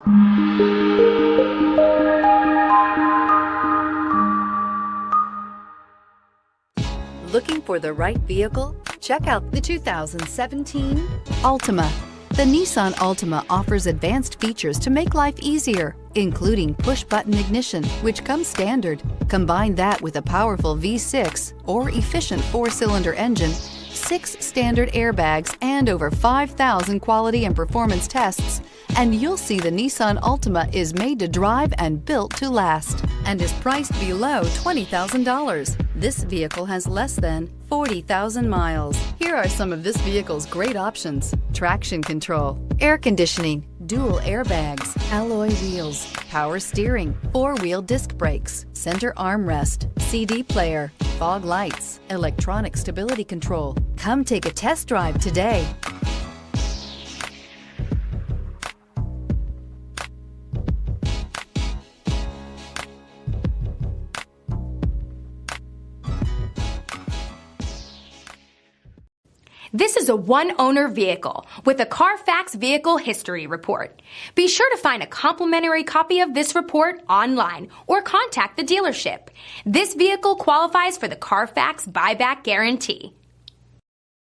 Looking for the right vehicle? Check out the 2017 Altima. The Nissan Altima offers advanced features to make life easier, including push-button ignition, which comes standard. Combine that with a powerful V6 or efficient 4-cylinder engine, 6 standard airbags, and over 5,000 quality and performance tests, and you'll see the Nissan Altima is made to drive and built to last, and is priced below $20,000. This vehicle has less than 40,000 miles. Here are some of this vehicle's great options: traction control, air conditioning, dual airbags, alloy wheels, power steering, 4-wheel disc brakes, center armrest, CD player, fog lights, electronic stability control. Come take a test drive today. This is a one-owner vehicle with a Carfax Vehicle History Report. Be sure to find a complimentary copy of this report online or contact the dealership. This vehicle qualifies for the Carfax Buyback Guarantee.